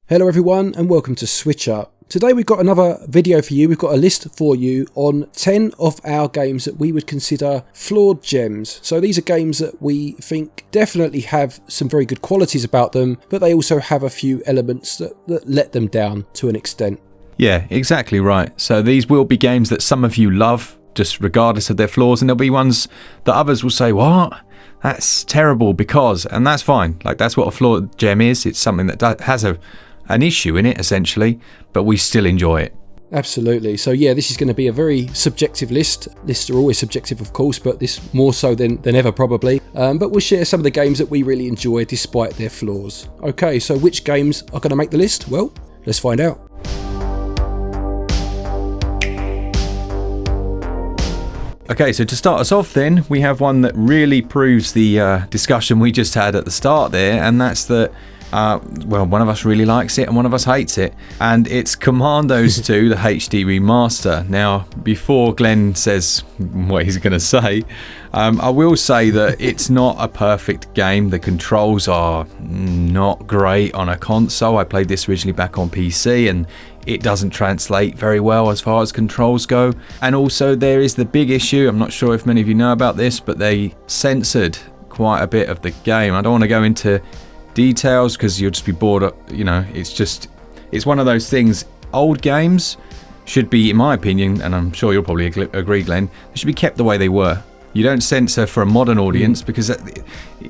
Hello everyone and welcome to SwitchUp. Today we've got another video for you. We've got a list for you on 10 of our games that we would consider flawed gems. So these are games that we think definitely have some very good qualities about them, but they also have a few elements that let them down to an extent. Yeah, exactly right. So these will be games that some of you love, just regardless of their flaws, and there'll be ones that others will say, what? That's terrible because, and that's fine. Like, that's what a flawed gem is. It's something that has an issue in it, essentially, but we still enjoy it. Absolutely. So yeah, this is going to be a very subjective list. Lists are always subjective, of course, but this more so than ever probably. But we'll share some of the games that we really enjoy despite their flaws. Okay, so which games are going to make the list? Well, let's find out. Okay, so to start us off then, we have one that really proves the discussion we just had at the start there, and that's that one of us really likes it and one of us hates it, and it's Commandos 2, the HD Remaster. Now, before Glen says what he's going to say, I will say that it's not a perfect game. The controls are not great on a console. I played this originally back on PC, and it doesn't translate very well as far as controls go. And also there is the big issue, I'm not sure if many of you know about this, but they censored quite a bit of the game. I don't want to go into details because you'll just be bored. It's one of those things. Old games should be, in my opinion, and I'm sure you'll probably agree, Glenn, they should be kept the way they were. You don't censor for a modern audience because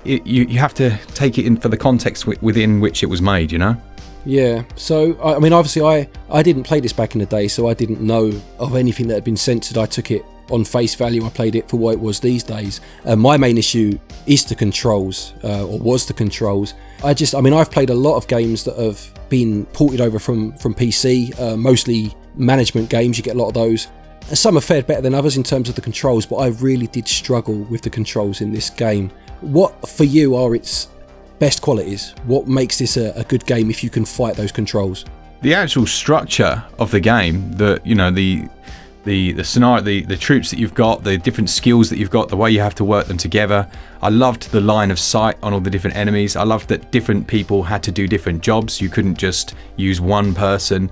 you have to take it in for the context within which it was made, you know? Yeah, so I mean, obviously I didn't play this back in the day, so I didn't know of anything that had been censored. I took it on face value. I played it for what it was these days. My main issue is the controls, or was the controls. I've played a lot of games that have been ported over from PC, mostly management games. You get a lot of those. And some have fared better than others in terms of the controls, but I really did struggle with the controls in this game. What for you are its best qualities? What makes this a good game if you can fight those controls? The actual structure of the game, the scenario, the troops that you've got, the different skills that you've got, the way you have to work them together. I loved the line of sight on all the different enemies. I loved that different people had to do different jobs. You couldn't just use one person.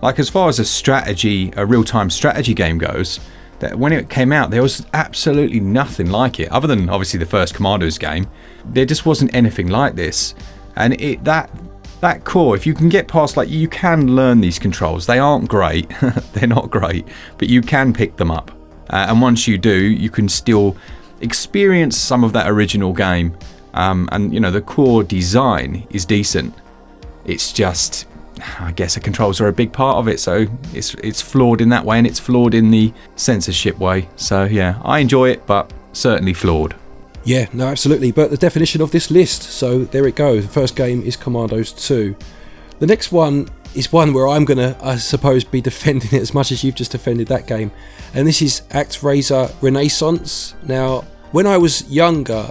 Like, as far as a real-time strategy game goes, that when it came out, there was absolutely nothing like it, other than obviously the first Commandos game. There just wasn't anything like this. And that core, if you can get past, like, you can learn these controls. They aren't great, they're not great, but you can pick them up. And once you do, you can still experience some of that original game. And, you know, the core design is decent. It's just, I guess the controls are a big part of it, so it's flawed in that way, and it's flawed in the censorship way. So yeah, I enjoy it, but certainly flawed. Yeah, no, absolutely. But the definition of this list, so there it goes. The first game is Commandos 2. The next one is one where I'm going to, I suppose, be defending it as much as you've just defended that game. And this is Actraiser Renaissance. Now, when I was younger,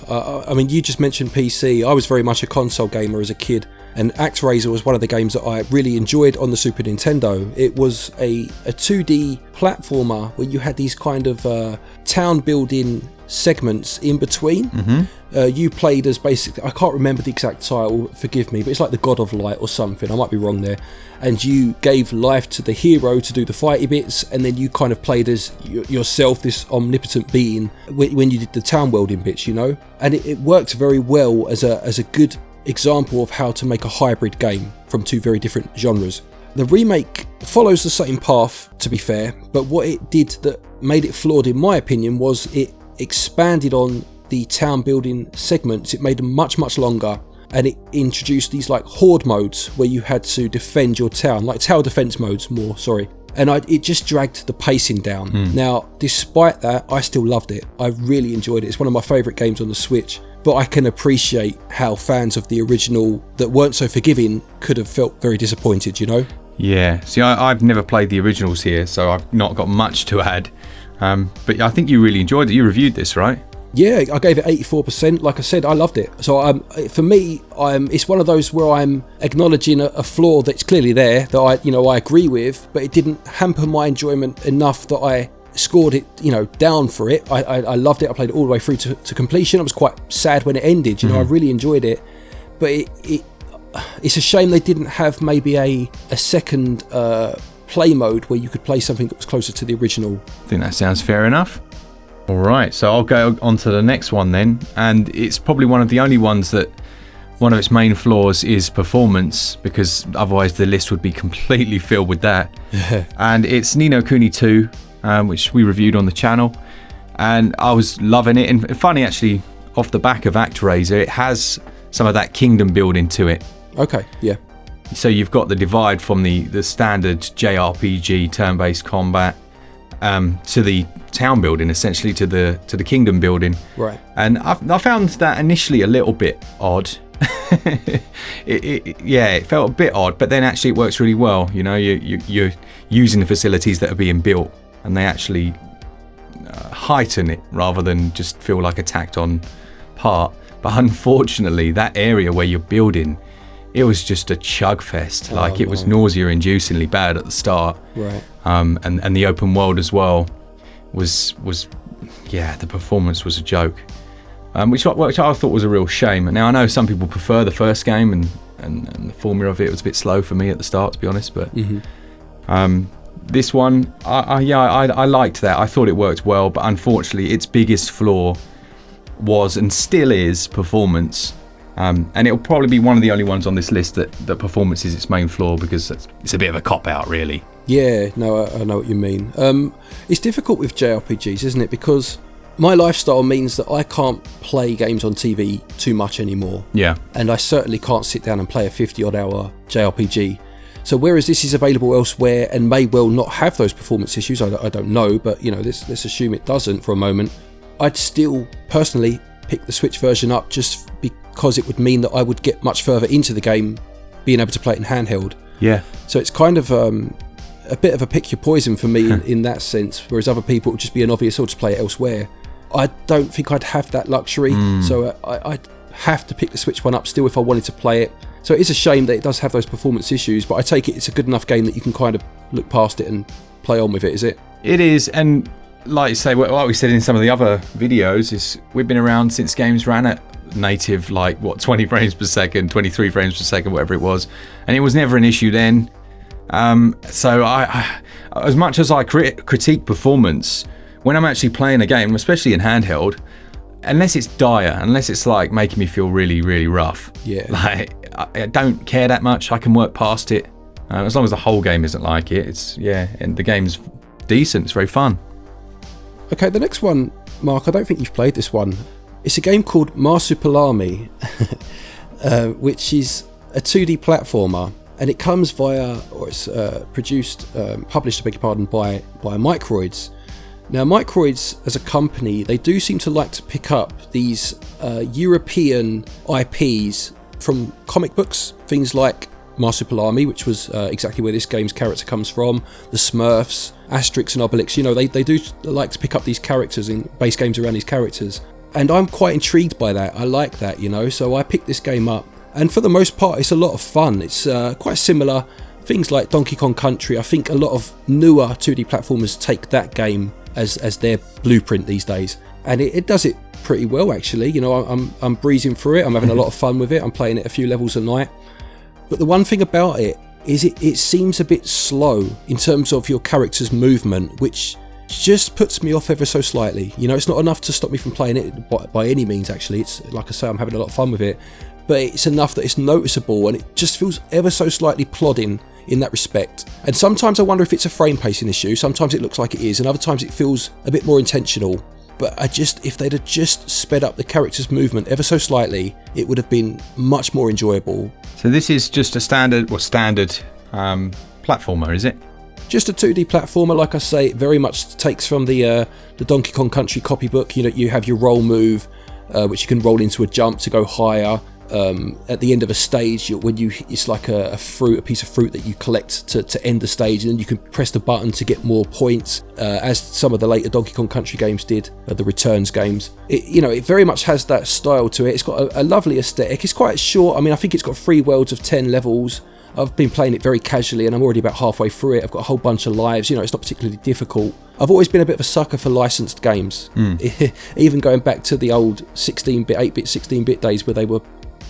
you just mentioned PC. I was very much a console gamer as a kid. And Actraiser was one of the games that I really enjoyed on the Super Nintendo. It was a 2D platformer where you had these kind of town building segments in between. You played as basically, I can't remember the exact title, forgive me, but it's like the God of Light or something, I might be wrong there. And you gave life to the hero to do the fighty bits, and then you kind of played as yourself, this omnipotent being, when you did the town building bits, you know? And it worked very well as a good example of how to make a hybrid game from two very different genres. The remake follows the same path, to be fair, but what it did that made it flawed in my opinion was it expanded on the town building segments. It made them much longer, and it introduced these like horde modes where you had to defend your town, like tower defense modes more, sorry. And it just dragged the pacing down. Now, despite that, I still loved it. I really enjoyed it. It's one of my favourite games on the Switch. But I can appreciate how fans of the original that weren't so forgiving could have felt very disappointed, you know? Yeah, see, I've never played the originals here, so I've not got much to add. But I think you really enjoyed it. You reviewed this, right? Yeah, I gave it 84%. Like I said, I loved it. So for me, it's one of those where I'm acknowledging a flaw that's clearly there that I agree with, but it didn't hamper my enjoyment enough that I scored it, down for it. I loved it. I played it all the way through to completion. I was quite sad when it ended. I really enjoyed it, but it's a shame they didn't have maybe a second play mode where you could play something that was closer to the original. I think that sounds fair enough. All right, so I'll go on to the next one then, and it's probably one of the only ones that one of its main flaws is performance, because otherwise the list would be completely filled with that. And it's No Kuni II, which we reviewed on the channel, and I was loving it. And funny, actually, off the back of Actraiser, it has some of that kingdom building to it. Okay, yeah. So you've got the divide from the standard JRPG turn-based combat to the town building, essentially to the kingdom building. Right. And I found that initially a little bit odd. It felt a bit odd, but then actually it works really well. You know, you're using the facilities that are being built, and they actually heighten it rather than just feel like a tacked on part. But unfortunately, that area where you're building, it was just a chug fest. Like, it was nausea-inducingly bad at the start. Right. And the open world as well was the performance was a joke. Which I thought was a real shame. Now, I know some people prefer the first game, and the formula of it was a bit slow for me at the start, to be honest. But this one, I liked that. I thought it worked well, but unfortunately, its biggest flaw was and still is performance. And it'll probably be one of the only ones on this list that performance is its main flaw, because it's a bit of a cop-out, really. Yeah, no, I know what you mean. It's difficult with JRPGs, isn't it? Because my lifestyle means that I can't play games on TV too much anymore. Yeah. And I certainly can't sit down and play a 50-odd hour JRPG. So whereas this is available elsewhere and may well not have those performance issues, I don't know, but you know, let's assume it doesn't for a moment, I'd still personally pick the Switch version up just because it would mean that I would get much further into the game being able to play it in handheld. Yeah. So it's kind of a bit of a pick your poison for me in that sense, whereas other people it would just be an obvious, or just play it elsewhere. I don't think I'd have that luxury, so I'd have to pick the Switch one up still if I wanted to play it. So it is a shame that it does have those performance issues, but I take it's a good enough game that you can kind of look past it and play on with it, is it? It is, and like you say, like we said in some of the other videos, is we've been around since games ran at native, 20 frames per second, 23 frames per second, whatever it was, and it was never an issue then. So I as much as I critique performance, when I'm actually playing a game, especially in handheld, unless it's dire, unless it's like making me feel really, really rough, I don't care that much. I can work past it, as long as the whole game isn't like it. And the game's decent. It's very fun. Okay, the next one, Mark, I don't think you've played this one. It's a game called Marsupilami, which is a 2D platformer, and it comes via, or it's published, I beg your pardon, by Microids. Now, Microids as a company, they do seem to like to pick up these European IPs from comic books, things like Marsupilami, which was exactly where this game's character comes from, the Smurfs, Asterix and Obelix. You know, they do like to pick up these characters in base games around these characters. And I'm quite intrigued by that. I like that, you know, so I picked this game up. And for the most part, it's a lot of fun. It's quite similar. Things like Donkey Kong Country, I think a lot of newer 2D platformers take that game as their blueprint these days. And it does it pretty well, actually. You know, I'm breezing through it. I'm having a lot of fun with it. I'm playing it a few levels a night. But the one thing about it is it seems a bit slow in terms of your character's movement, which just puts me off ever so slightly. You know, it's not enough to stop me from playing it by any means, actually. It's like I say, I'm having a lot of fun with it, but it's enough that it's noticeable, and it just feels ever so slightly plodding in that respect. And sometimes I wonder if it's a frame pacing issue. Sometimes it looks like it is, and other times it feels a bit more intentional. But if they'd have just sped up the character's movement ever so slightly, it would have been much more enjoyable. So this is just a standard platformer, is it? Just a 2D platformer, like I say. It very much takes from the Donkey Kong Country copybook. You know, you have your roll move, which you can roll into a jump to go higher. At the end of a stage, it's like a piece of fruit that you collect to end the stage, and then you can press the button to get more points, as some of the later Donkey Kong Country games did, the Returns games. It very much has that style to it. It's got a lovely aesthetic. It's quite short. I mean, I think it's got 3 worlds of 10 levels. I've been playing it very casually, and I'm already about halfway through it. I've got a whole bunch of lives. You know, it's not particularly difficult. I've always been a bit of a sucker for licensed games, even going back to the old 16-bit, 8-bit, 16-bit days where they were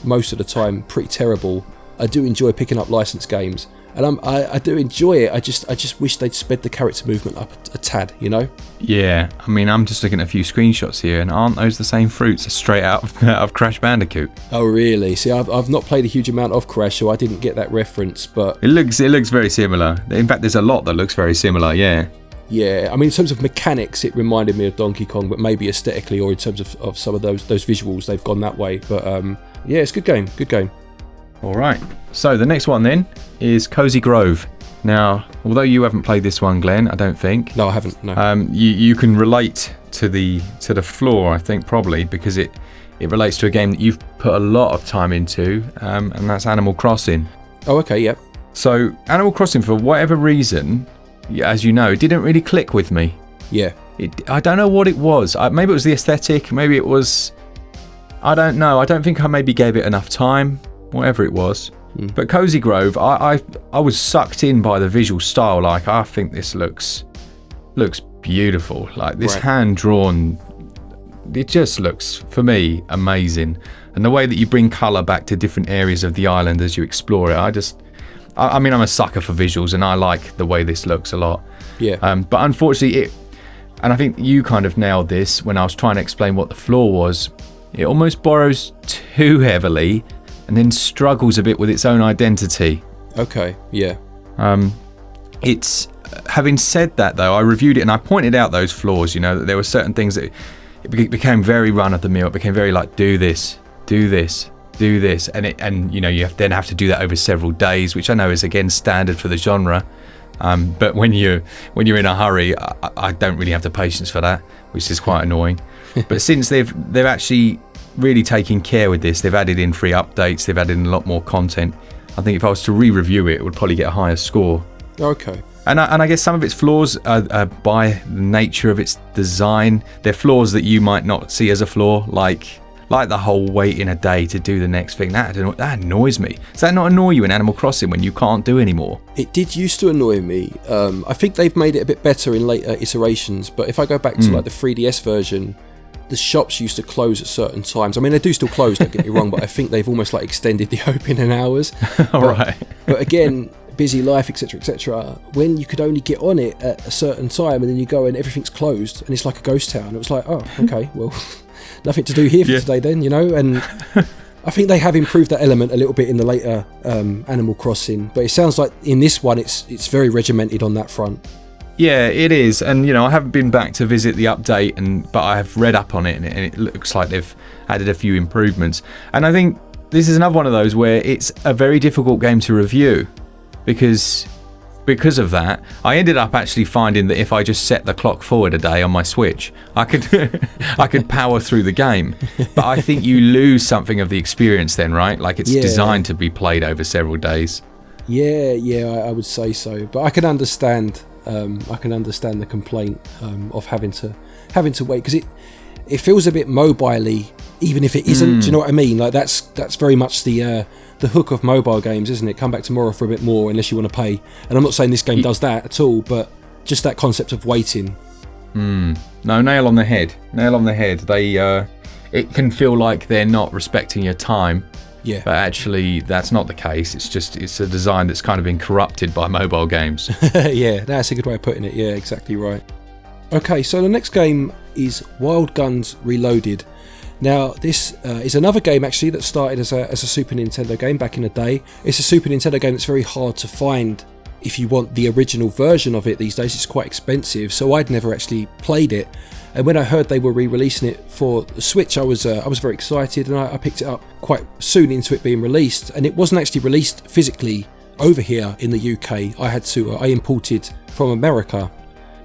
most of the time pretty terrible. I do enjoy picking up licensed games, and I do enjoy it. I just wish they'd sped the character movement up a tad, you know? Yeah, I mean, I'm just looking at a few screenshots here, and aren't those the same fruits straight out of Crash Bandicoot? Oh, really? See, I've not played a huge amount of Crash, so I didn't get that reference, but... It looks very similar. In fact, there's a lot that looks very similar, yeah. Yeah, I mean, in terms of mechanics, it reminded me of Donkey Kong, but maybe aesthetically or in terms of some of those visuals, they've gone that way. But yeah, it's a good game. All right. So the next one then is Cozy Grove. Now, although you haven't played this one, Glenn, I don't think. No, I haven't. No. You can relate to the floor, I think, probably because it relates to a game that you've put a lot of time into, and that's Animal Crossing. Oh, okay, yep. So Animal Crossing, for whatever reason, as you know, it didn't really click with me. Yeah. I don't know what it was. Maybe it was the aesthetic. Maybe it was... I don't know. I don't think I maybe gave it enough time. Whatever it was. But Cozy Grove, I was sucked in by the visual style. Like, I think this looks beautiful. Like, this hand-drawn, it just looks, for me, amazing. And the way that you bring colour back to different areas of the island as you explore it, I mean, I'm a sucker for visuals, and I like the way this looks a lot. Yeah. But unfortunately, and I think you kind of nailed this when I was trying to explain what the flaw was, it almost borrows too heavily and then struggles a bit with its own identity. Okay, yeah. It's having said that, though, I reviewed it and I pointed out those flaws, you know, that there were certain things that it became very run of the mill. It became very like, do this, and you know, you then have to do that over several days, which I know is again standard for the genre. But when you're in a hurry, I don't really have the patience for that, which is quite annoying. But since they've actually really taken care with this, they've added in free updates, they've added in a lot more content. I think if I was to re-review it, it would probably get a higher score. Okay. And I guess some of its flaws are by the nature of its design. They're flaws that you might not see as a flaw, like the whole waiting a day to do the next thing. That annoys me. Does that not annoy you in Animal Crossing when you can't do anymore? It did used to annoy me. I think they've made it a bit better in later iterations, but if I go back to like the 3DS version, the shops used to close at certain times. I mean, they do still close, don't get me wrong, but I think they've almost like extended the opening hours. Right. But again, busy life, etc., when you could only get on it at a certain time and then you go and everything's closed and it's like a ghost town. It was like, oh, okay, well, nothing to do here for today then, you know? And I think they have improved that element a little bit in the later Animal Crossing, but it sounds like in this one it's very regimented on that front. Yeah, it is, and you know, I haven't been back to visit the update, but I have read up on it, and it looks like they've added a few improvements. And I think this is another one of those where it's a very difficult game to review, because of that, I ended up actually finding that if I just set the clock forward a day on my Switch, I could power through the game. But I think you lose something of the experience then, right? Like it's designed to be played over several days. Yeah, I would say so. But I can understand. I can understand the complaint of having to wait, because it feels a bit mobile-y, even if it isn't. Do you know what I mean? Like that's very much the hook of mobile games, isn't it? Come back tomorrow for a bit more, unless you want to pay. And I'm not saying this game does that at all, but just that concept of waiting. No, nail on the head. They it can feel like they're not respecting your time. Yeah. But actually, that's not the case. It's a design that's kind of been corrupted by mobile games. Yeah, that's a good way of putting it. Yeah, exactly right. Okay, so the next game is Wild Guns Reloaded. Now, this is another game actually that started as a Super Nintendo game back in the day. It's a Super Nintendo game that's very hard to find if you want the original version of it these days. It's quite expensive, so I'd never actually played it. And when I heard they were re-releasing it for the Switch, I was very excited, and I picked it up quite soon into it being released. And it wasn't actually released physically over here in the UK. I imported from America.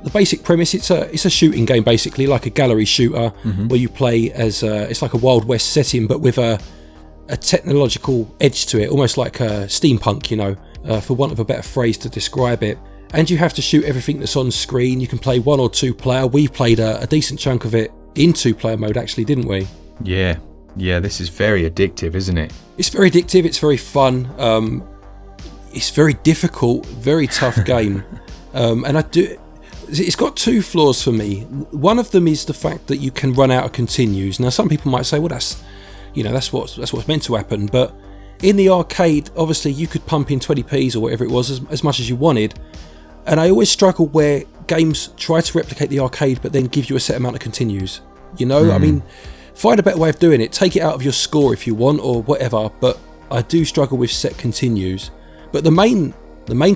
The basic premise, it's a shooting game basically, like a gallery shooter, where you play as it's like a Wild West setting, but with a technological edge to it, almost like steampunk, you know, for want of a better phrase to describe it. And you have to shoot everything that's on screen. You can play 1 or 2 player. We played a decent chunk of it in 2-player mode actually, didn't we? Yeah, this is very addictive, isn't it? It's very addictive, it's very fun. It's very difficult, very tough game. It's got 2 flaws for me. One of them is the fact that you can run out of continues. Now some people might say, well, that's what's meant to happen, but In the arcade, obviously you could pump in 20p's or whatever it was as much as you wanted, and I always struggle where games try to replicate the arcade but then give you a set amount of continues. You know, I mean, find a better way of doing it. Take it out of your score if you want or whatever, but I do struggle with set continues. But the main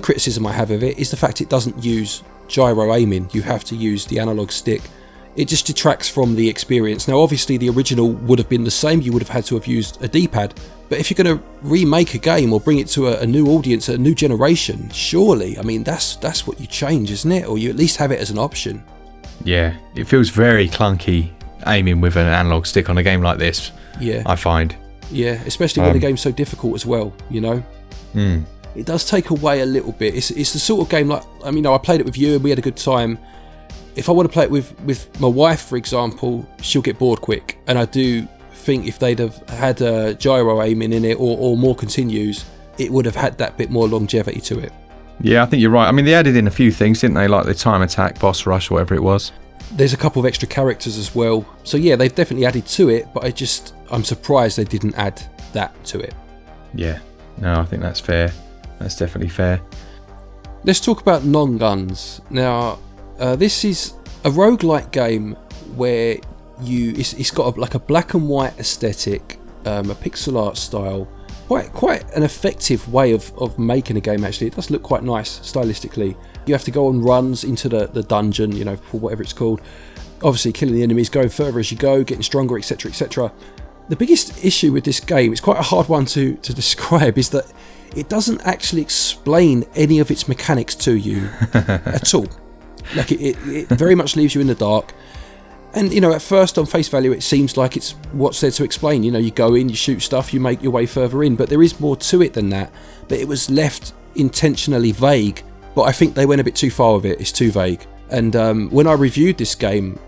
criticism I have of it is the fact it doesn't use gyro aiming. You have to use the analog stick. It just detracts from the experience. Now obviously the original would have been the same, you would have had to have used a D-pad, but if you're going to remake a game or bring it to a new audience, a new generation, surely, I mean, that's what you change, isn't it? Or you at least have it as an option. Yeah, it feels very clunky aiming with an analog stick on a game like this, yeah, I find. Yeah, especially when the game's so difficult as well, you know? It does take away a little bit. It's the sort of game like, I mean, I played it with you and we had a good time. If I want to play it with my wife, for example, she'll get bored quick. And I do think if they'd have had gyro aiming in it or more continues, it would have had that bit more longevity to it. Yeah, I think you're right. I mean, they added in a few things, didn't they? Like the time attack, boss rush, whatever it was. There's a couple of extra characters as well. So yeah, they've definitely added to it, but I'm surprised they didn't add that to it. Yeah, no, I think that's fair. That's definitely fair. Let's talk about Nongunz. Now, this is a roguelike game where it's got like a black and white aesthetic, a pixel art style. Quite an effective way of making a game, actually. It does look quite nice stylistically. You have to go on runs into the dungeon, you know, for whatever it's called. Obviously killing the enemies, going further as you go, getting stronger, etc, etc. The biggest issue with this game, it's quite a hard one to describe, is that it doesn't actually explain any of its mechanics to you at all. Like it very much leaves you in the dark. And, you know, at first on face value, it seems like it's what's there to explain. You know, you go in, you shoot stuff, you make your way further in, but there is more to it than that. But it was left intentionally vague. But I think they went a bit too far with it. It's too vague. And when I reviewed this game,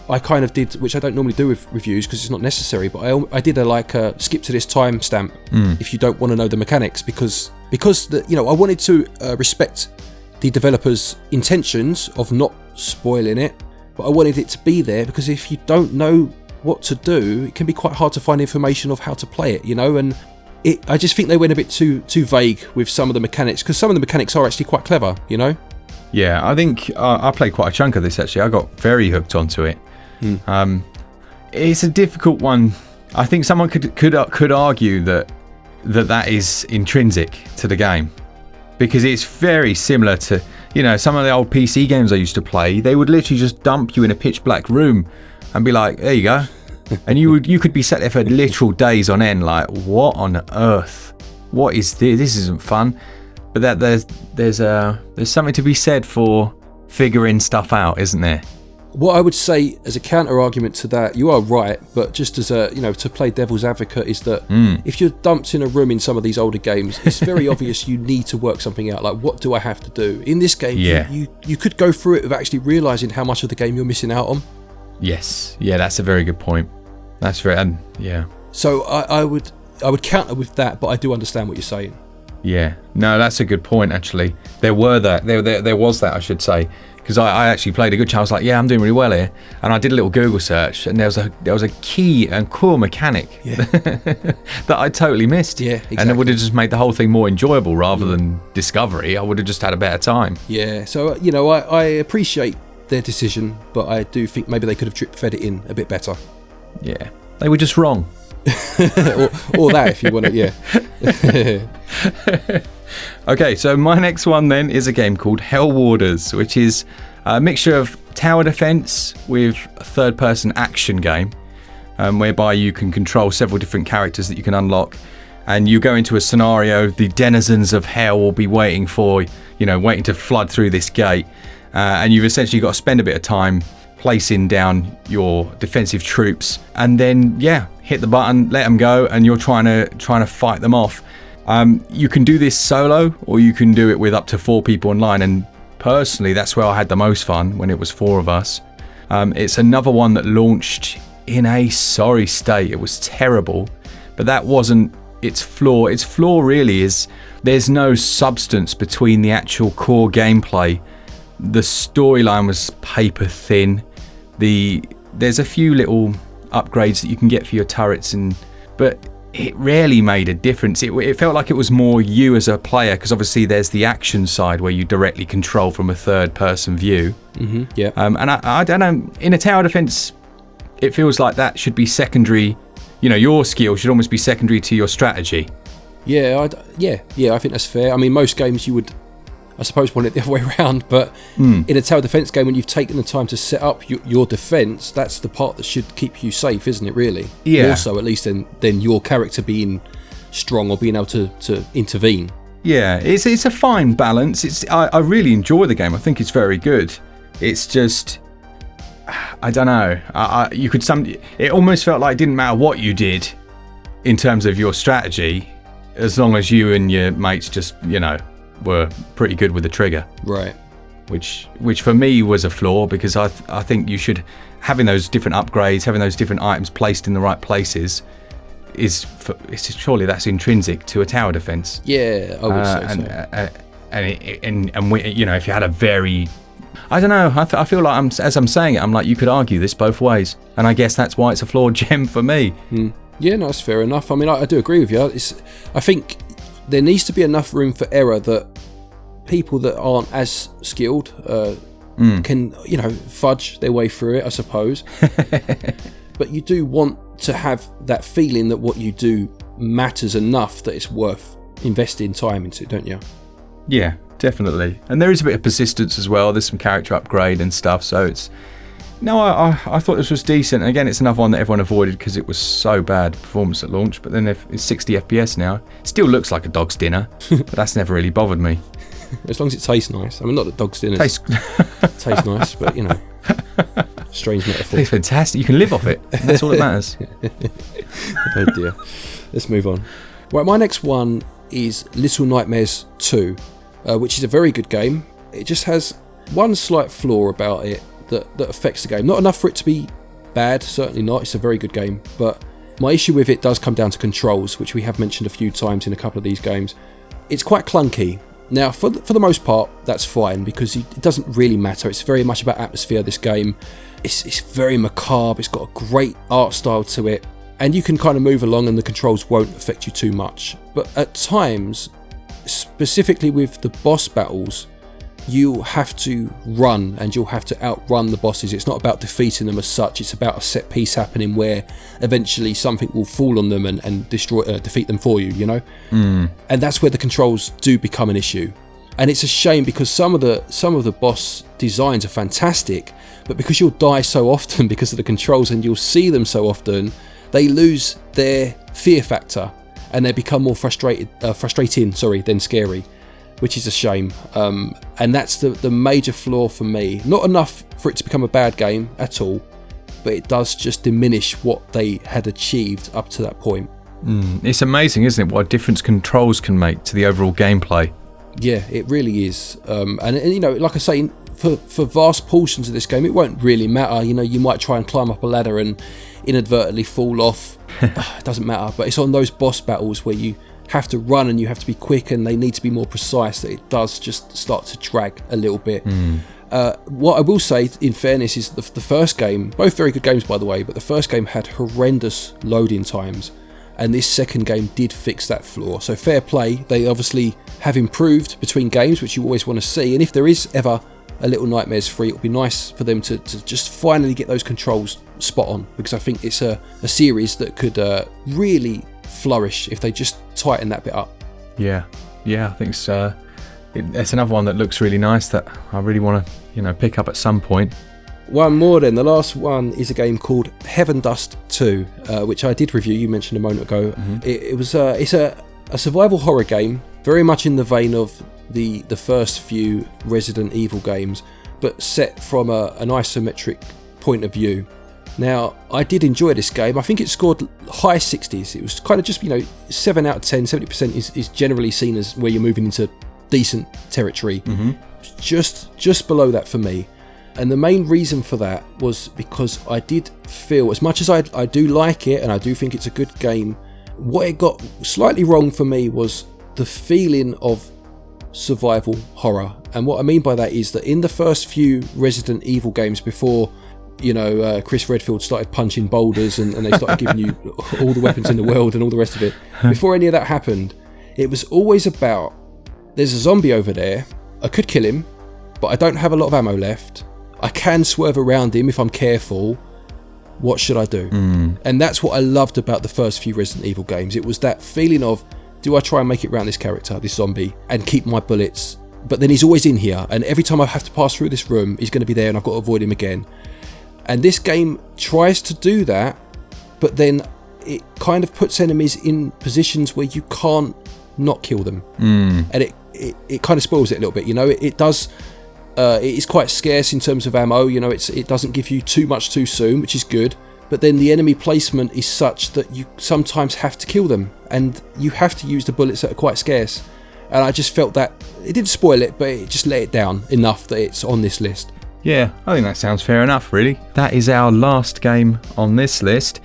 I kind of did, which I don't normally do with reviews because it's not necessary, but I did a skip to this timestamp if you don't want to know the mechanics, because I wanted to respect the developers' intentions of not spoiling it, but I wanted it to be there because if you don't know what to do, it can be quite hard to find information of how to play it, you know. And I just think they went a bit too vague with some of the mechanics, because some of the mechanics are actually quite clever, you know. Yeah, I think I played quite a chunk of this actually. I got very hooked onto it. It's a difficult one. I think someone could argue that is intrinsic to the game, because it's very similar to, you know, some of the old PC games I used to play. They would literally just dump you in a pitch black room and be like, there you go. And you could be sat there for literal days on end, like, what on earth? What is this? This isn't fun. But there's something to be said for figuring stuff out, isn't there? What I would say as a counter argument to that, you are right, but just as a, you know, to play devil's advocate, is that if you're dumped in a room in some of these older games, it's very obvious you need to work something out. Like, what do I have to do? In this game, you could go through it without actually realising how much of the game you're missing out on. Yes, yeah, that's a very good point. That's very, and yeah. So I would counter with that, but I do understand what you're saying. Yeah, no, that's a good point. Actually, there was that, I should say. Because I actually played a good chance. I was like, yeah, I'm doing really well here. And I did a little Google search, and there was a key and core mechanic that I totally missed. Yeah, exactly. And it would have just made the whole thing more enjoyable rather than discovery. I would have just had a better time. Yeah, so, you know, I appreciate their decision, but I do think maybe they could have drip-fed it in a bit better. Yeah, they were just wrong. or that, if you want it, yeah. Okay, so my next one then is a game called Hell Warders, which is a mixture of tower defense with a third-person action game, whereby you can control several different characters that you can unlock, and you go into a scenario. The denizens of hell will be waiting to flood through this gate, and you've essentially got to spend a bit of time placing down your defensive troops, and then hit the button, let them go, and you're trying to fight them off. You can do this solo, or you can do it with up to 4 people online, and personally that's where I had the most fun, when it was 4 of us. It's another one that launched in a sorry state. It was terrible, but that wasn't its flaw. Its flaw really is there's no substance between the actual core gameplay. The storyline was paper thin. There's a few little upgrades that you can get for your turrets, but it rarely made a difference. It felt like it was more you as a player, because obviously there's the action side where you directly control from a third-person view. Mm-hmm, yeah. And I don't know, in a tower defense, it feels like that should be secondary. You know, your skill should almost be secondary to your strategy. Yeah, I think that's fair. I mean, most games you would, I suppose, want it the other way around, but in a tower defense game, when you've taken the time to set up your defense, that's the part that should keep you safe, isn't it, really? Yeah. More so, at least, than your character being strong or being able to intervene. Yeah, it's a fine balance. I really enjoy the game. I think it's very good. It's just, I don't know. It almost felt like it didn't matter what you did in terms of your strategy, as long as you and your mates just, were pretty good with the trigger. Right. Which for me was a flaw, because I think you should, having those different upgrades, having those different items placed in the right places, surely that's intrinsic to a tower defense. Yeah, I would say so. If you had a very, I don't know, I feel like as I'm saying it, I'm like, you could argue this both ways, and I guess that's why it's a flawed gem for me. Yeah, no, that's fair enough. I mean, I do agree with you. I think there needs to be enough room for error that people that aren't as skilled can, fudge their way through it, I suppose. But you do want to have that feeling that what you do matters enough that it's worth investing time into, don't you? Yeah, definitely. And there is a bit of persistence as well. There's some character upgrade and stuff, so it's... No, I thought this was decent. And again, it's another one that everyone avoided because it was so bad performance at launch. But then it's 60 FPS now. It still looks like a dog's dinner, but that's never really bothered me. As long as it tastes nice. I mean, not that dog's dinner tastes nice, but, strange metaphor. It's fantastic. You can live off it. That's all that matters. Oh dear. Let's move on. Right, my next one is Little Nightmares 2, which is a very good game. It just has one slight flaw about it that affects the game. Not enough for it to be bad, certainly not. It's a very good game, but my issue with it does come down to controls, which we have mentioned a few times in a couple of these games. It's quite clunky. Now, for the most part, that's fine, because it doesn't really matter. It's very much about atmosphere, this game. It's very macabre. It's got a great art style to it, and you can kind of move along and the controls won't affect you too much. But at times, specifically with the boss battles, you have to run and you'll have to outrun the bosses. It's not about defeating them as such. It's about a set piece happening where eventually something will fall on them and defeat them for you, And that's where the controls do become an issue. And it's a shame, because some of the boss designs are fantastic, but because you'll die so often because of the controls and you'll see them so often, they lose their fear factor and they become more frustrating than scary, which is a shame. And that's the major flaw for me. Not enough for it to become a bad game at all, but it does just diminish what they had achieved up to that point. It's amazing, isn't it, what a difference controls can make to the overall gameplay. Yeah, it really is. And like I say, for vast portions of this game, it won't really matter. You might try and climb up a ladder and inadvertently fall off. It doesn't matter. But it's on those boss battles where you have to run and you have to be quick and they need to be more precise that it does just start to drag a little bit. What I will say, in fairness, is the first game, both very good games by the way, but the first game had horrendous loading times, and this second game did fix that flaw. So fair play. They obviously have improved between games, which you always want to see, and if there is ever a Little Nightmares 3, it would be nice for them to just finally get those controls spot on, because I think it's a series that could really flourish if they just tighten that bit up. Yeah, I think it's another one that looks really nice that I really want to pick up at some point. One more then. The last one is a game called Heaven Dust 2, which I did review. You mentioned a moment ago. It's a survival horror game, very much in the vein of the first few Resident Evil games, but set from an isometric point of view. Now, I did enjoy this game. I think it scored high 60s. It was kind of just, 7 out of 10, 70% is generally seen as where you're moving into decent territory. Just below that for me. And the main reason for that was because I did feel, as much as I do like it and I do think it's a good game, what it got slightly wrong for me was the feeling of survival horror. And what I mean by that is that in the first few Resident Evil games, before you know, Chris Redfield started punching boulders and they started giving you all the weapons in the world and all the rest of it. Before any of that happened, it was always about, there's a zombie over there, I could kill him, but I don't have a lot of ammo left. I can swerve around him if I'm careful. What should I do? And that's what I loved about the first few Resident Evil games. It was that feeling of, do I try and make it around this character, this zombie, and keep my bullets? But then he's always in here, and every time I have to pass through this room, he's going to be there and I've got to avoid him again. And this game tries to do that, but then it kind of puts enemies in positions where you can't not kill them. And it kind of spoils it a little bit, you know. It does... it is quite scarce in terms of ammo, you know, it doesn't give you too much too soon, which is good, but then the enemy placement is such that you sometimes have to kill them, and you have to use the bullets that are quite scarce, and I just felt that, it didn't spoil it, but it just let it down enough that it's on this list. Yeah, I think that sounds fair enough, really. That is our last game on this list.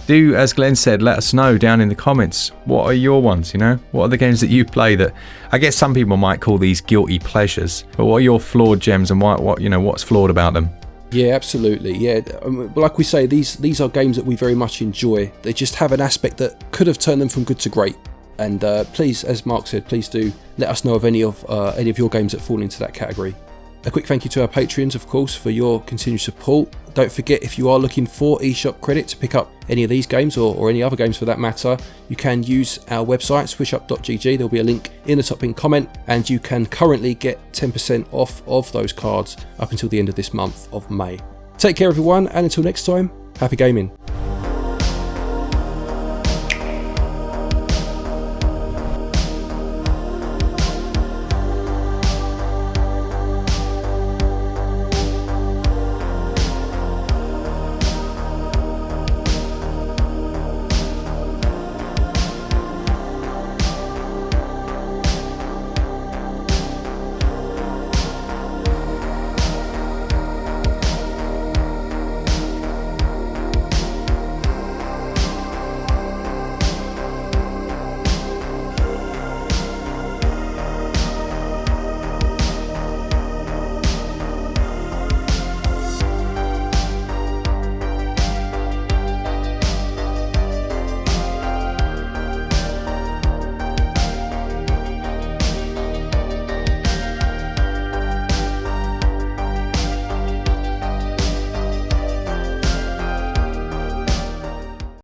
Do, as Glenn said, let us know down in the comments, what are your ones, you know? What are the games that you play that, I guess some people might call these guilty pleasures, but what are your flawed gems and what you know, what's flawed about them? Yeah, absolutely. Yeah, like we say, these are games that we very much enjoy. They just have an aspect that could have turned them from good to great. And please, as Mark said, please do let us know of any of your games that fall into that category. A quick thank you to our Patreons, of course, for your continued support. Don't forget, if you are looking for eShop credit to pick up any of these games or any other games for that matter, you can use our website, switchup.gg. There'll be a link in the top pinned comment, and you can currently get 10% off of those cards up until the end of this month of May. Take care, everyone, and until next time, happy gaming.